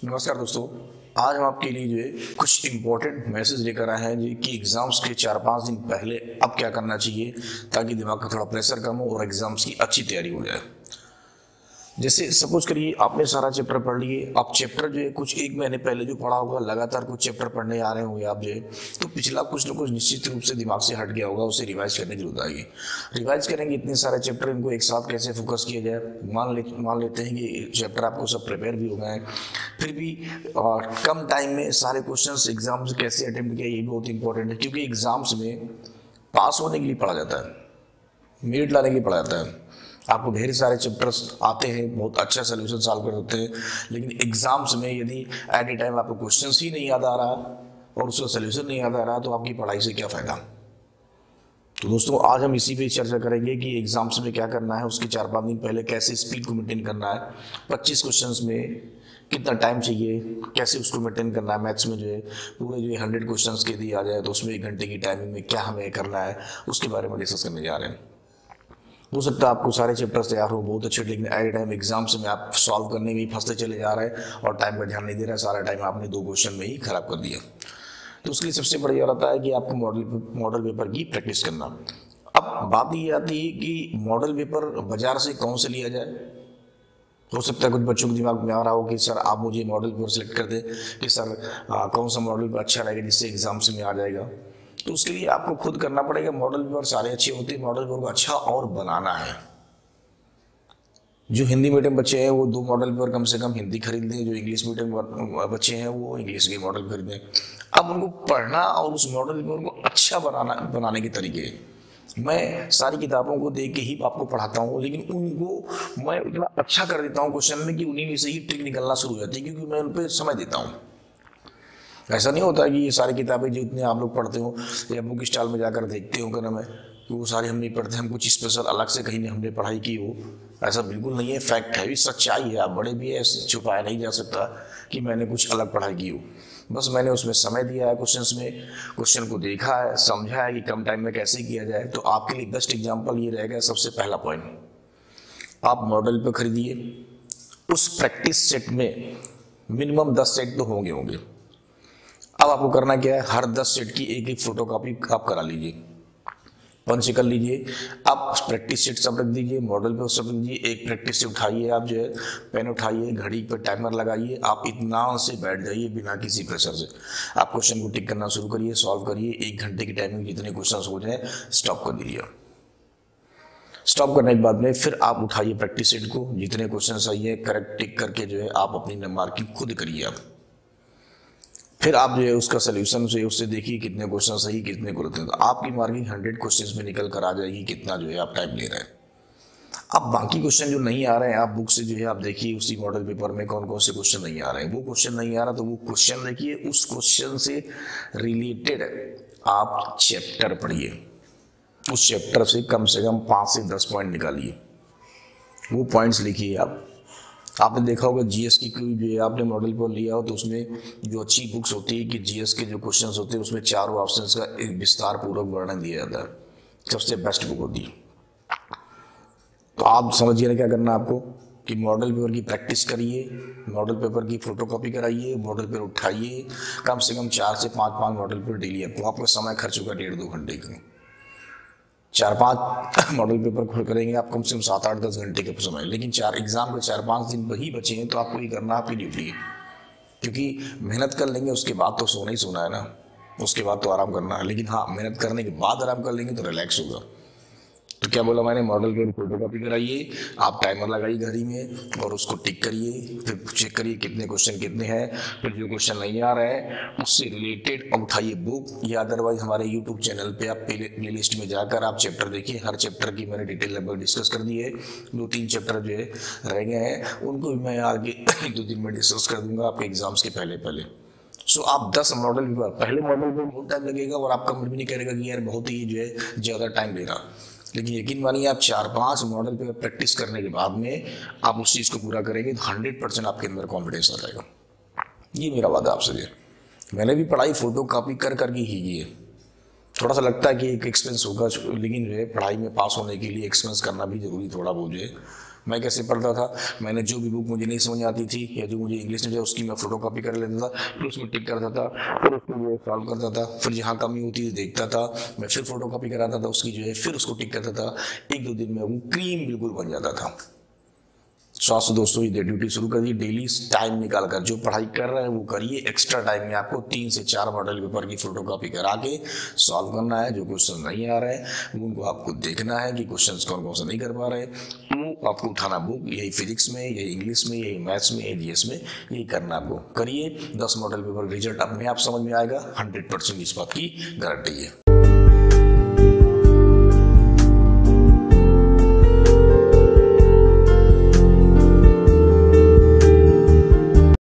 नमस्कार दोस्तों। आज हम आपके लिए जो है कुछ इम्पोर्टेंट मैसेज लेकर आए हैं जो कि एग्जाम्स के 4-5 दिन पहले अब क्या करना चाहिए ताकि दिमाग का थोड़ा प्रेशर कम हो और एग्जाम्स की अच्छी तैयारी हो जाए। जैसे सपोज करिए आपने सारा चैप्टर पढ़ लिए, आप चैप्टर जो है कुछ 1 महीने पहले जो पढ़ा होगा लगातार कुछ चैप्टर पढ़ने आ रहे होंगे आप जो है, तो पिछला कुछ ना कुछ निश्चित रूप से दिमाग से हट गया होगा, उसे रिवाइज करने की जरूरत आएगी। रिवाइज करेंगे इतने सारे चैप्टर, इनको एक साथ कैसे फोकस किया जाए। मान लेते हैं कि चैप्टर आपको सब प्रिपेयर भी हो गए हैं, फिर भी कम टाइम में सारे क्वेश्चन एग्जाम से कैसे अटेम्प्ट किया ये बहुत इंपॉर्टेंट है, क्योंकि एग्जाम्स में पास होने के लिए पढ़ा जाता है, मेरिट लाने के लिए पढ़ा जाता है। आपको ढेर सारे चैप्टर्स आते हैं, बहुत अच्छा सोल्यूशन सॉल्व कर सकते हैं, लेकिन एग्जाम्स में यदि एट ए टाइम आपको क्वेश्चंस ही नहीं याद आ रहा और उसका सोल्यूशन नहीं याद आ रहा तो आपकी पढ़ाई से क्या फ़ायदा। तो दोस्तों आज हम इसी पे चर्चा करेंगे कि एग्जाम्स में क्या करना है, उसके 4-5 दिन पहले कैसे स्पीड को मेंटेन करना है, 25 क्वेश्चंस में कितना टाइम चाहिए, कैसे उसको मेंटेन करना है। मैथ्स में जो है पूरे जो 100 क्वेश्चंस के दिए आ जाए तो उसमें 1 घंटे की टाइमिंग में क्या हमें करना है उसके बारे में डिस्कस करने जा रहे हैं। हो सकता है आपको सारे चैप्टर्स तैयार हो बहुत अच्छे, लेकिन एट ए टाइम एग्जाम्स में आप सॉल्व करने में ही फंसते चले जा रहे हैं और टाइम का ध्यान नहीं दे रहे हैं, सारा टाइम आपने 2 क्वेश्चन में ही खराब कर दिया। तो उसके लिए सबसे बढ़िया रहता है कि आपको मॉडल पेपर की प्रैक्टिस करना। अब बात ये आती है कि मॉडल पेपर बाजार से कौन से लिया जाए। हो सकता है कुछ बच्चों के दिमाग में आ रहा हो कि सर आप मुझे मॉडल पेपर सेलेक्ट कर दें कि सर कौन सा मॉडल पेपर अच्छा रहेगा जिससे एग्जाम्स में आ जाएगा। तो उसके लिए आपको खुद करना पड़ेगा। मॉडल पेपर सारे अच्छे होते हैं, मॉडल पेपर को अच्छा और बनाना है। जो हिंदी मीडियम बच्चे हैं वो 2 मॉडल पेपर कम से कम हिंदी खरीद लें, जो इंग्लिश मीडियम बच्चे हैं वो इंग्लिश के मॉडल खरीदें। अब उनको पढ़ना और उस मॉडल पेपर को अच्छा बनाने के तरीके, मैं सारी किताबों को देख के ही आपको पढ़ाता हूँ, लेकिन उनको मैं इतना अच्छा कर देता हूँ क्वेश्चन में कि उन्हीं में से ही ट्रिक निकलना शुरू हो जाती है, क्योंकि मैं उन पर समय देता हूँ। ऐसा नहीं होता कि ये सारी किताबें जितने आप लोग पढ़ते हो या बुक स्टॉल में जाकर देखते हो क्या मैं कि वो सारी हम नहीं पढ़ते, हम कुछ स्पेशल अलग से कहीं हमने पढ़ाई की हो, ऐसा बिल्कुल नहीं है। फैक्ट है, सच्चाई है, आप बड़े भी है, छुपाया नहीं जा सकता कि मैंने कुछ अलग पढ़ाई की हो। बस मैंने उसमें समय दिया है, क्वेश्चन को देखा है, समझा है कि कम टाइम में कैसे किया जाए। तो आपके लिए बेस्ट एग्जाम्पल ये रहेगा। सबसे पहला पॉइंट, आप मॉडल पे खरीदिए, उस प्रैक्टिस सेट में मिनिमम 10 सेट तो होंगे। अब आपको करना क्या है, हर 10 सेट की एक फोटो कॉपी आप करा लीजिए, पंच कर लीजिए। आप प्रैक्टिस सेट सब रख दीजिए, मॉडल पे सब रख दीजिए। एक प्रैक्टिस से उठाइए, आप जो है पेन उठाइए, घड़ी पर टाइमर लगाइए, आप इत्मीनान से बैठ जाइए बिना किसी प्रेशर से। आप क्वेश्चन को टिक करना शुरू करिए, सॉल्व करिए। 1 घंटे की टाइमिंग जितने क्वेश्चन हो जाए स्टॉप कर दीजिए। स्टॉप करने के बाद में फिर आप उठाइए प्रैक्टिस सेट को, जितने क्वेश्चन सही है करेक्ट टिक करके जो है आप अपनी मार्किंग खुद करिए। आप फिर आप जो है उसका सोल्यूशन से उससे देखिए कितने क्वेश्चन सही कितने गलत हैं, तो आपकी मार्किंग 100 क्वेश्चन में निकल कर आ जाएगी कितना जो है आप टाइम ले रहे हैं। अब बाकी क्वेश्चन जो नहीं आ रहे हैं आप बुक से जो है आप देखिए उसी मॉडल पेपर में कौन कौन से क्वेश्चन नहीं आ रहे हैं। वो क्वेश्चन नहीं आ रहा तो वो क्वेश्चन देखिए, उस क्वेश्चन से रिलेटेड आप चैप्टर पढ़िए, उस चैप्टर से कम 5 से 10 पॉइंट निकालिए, वो पॉइंट्स लिखिए। आपने देखा होगा जीएस की कोई भी आपने मॉडल पर लिया हो तो उसमें जो अच्छी बुक्स होती है कि जीएस के जो क्वेश्चंस होते हैं उसमें चारों ऑप्शंस का एक विस्तार पूर्वक वर्णन दिया जाता है, सबसे बेस्ट बुक होती है। तो आप समझिए ना क्या करना आपको कि मॉडल पेपर की प्रैक्टिस करिए, मॉडल पेपर की फोटोकॉपी कराइए, मॉडल पेपर उठाइए, कम से कम 4 से 5 मॉडल पेपर डेली। आपका समय खर्च होगा 1.5-2 घंटे का। 4-5 मॉडल पेपर खोल करेंगे आप कम से कम 7-8-10 घंटे के समय, लेकिन 4 एग्जाम के 4-5 दिन वही बचे हैं तो आपको ये करना आपकी ड्यूटी है, क्योंकि मेहनत कर लेंगे उसके बाद तो सोना ही सोना है ना, उसके बाद तो आराम करना है। लेकिन हाँ, मेहनत करने के बाद आराम कर लेंगे तो रिलैक्स होगा। तो क्या बोला मैंने, मॉडल पेपर फोटोकॉपी कराइए, आप टाइमर लगाइए घड़ी में और उसको टिक करिए, फिर चेक करिए कितने क्वेश्चन कितने हैं। फिर जो क्वेश्चन नहीं आ रहे हैं उससे रिलेटेड उठाइए बुक, या अदरवाइज हमारे यूट्यूब चैनल पे आप प्ले लिस्ट में जाकर आप चैप्टर देखिए। हर चैप्टर की मैंने डिटेल लगभग डिस्कस कर दी है। 2-3 चैप्टर जो है रह गए हैं उनको भी मैं आगे 2 दिन में डिस्कस कर दूंगा आपके एग्जाम्स के पहले। सो आप 10 मॉडल पेपर, पहले मॉडल पेपर बहुत टाइम लगेगा और आपका मन भी नहीं करेगा कि यार बहुत ही जो है ज़्यादा टाइम ले रहा, लेकिन यकीन मानिए आप 4-5 मॉडल पेपर प्रैक्टिस करने के बाद में आप उस चीज़ को पूरा करेंगे तो 100% आपके अंदर कॉन्फिडेंस आ जाएगा। ये मेरा वादा आपसे है। मैंने भी पढ़ाई फोटो कॉपी कर करके ही की है, थोड़ा सा लगता है कि एक एक्सपेंस होगा, लेकिन जो है पढ़ाई में पास होने के लिए एक्सपेंस करना भी जरूरी थोड़ा बहुत जो है। मैं कैसे पढ़ता था, मैंने जो भी बुक मुझे नहीं समझ आती थी या जो मुझे इंग्लिश में जो उसकी मैं फोटो कॉपी कर लेता था, फिर उसमें टिक करता था, फिर उसको जो है सॉल्व करता था, फिर जहाँ कमी होती थी देखता था, मैं फिर फोटो कॉपी कराता था उसकी जो है, फिर उसको टिक करता था। 1-2 दिन में वो क्रीम बिल्कुल बन जाता था। स्वास्थ्य दोस्तों, ये ड्यूटी शुरू कर दी। डेली टाइम निकाल कर जो पढ़ाई कर रहे हैं वो करिए। एक्स्ट्रा टाइम में आपको 3 से 4 मॉडल पेपर की फोटोकॉपी करा के सॉल्व करना है। जो क्वेश्चन नहीं आ रहे हैं उनको आपको देखना है कि क्वेश्चन कौन कौन से नहीं कर पा रहे, वो आपको उठाना बुक, यही फिजिक्स में, यही इंग्लिश में, यही मैथ्स में, यही जीएस में, यही करना आपको। करिए, 10 मॉडल पेपर रिजल्ट अपने आप समझ में आएगा। 100% इस बात की गारंटी है।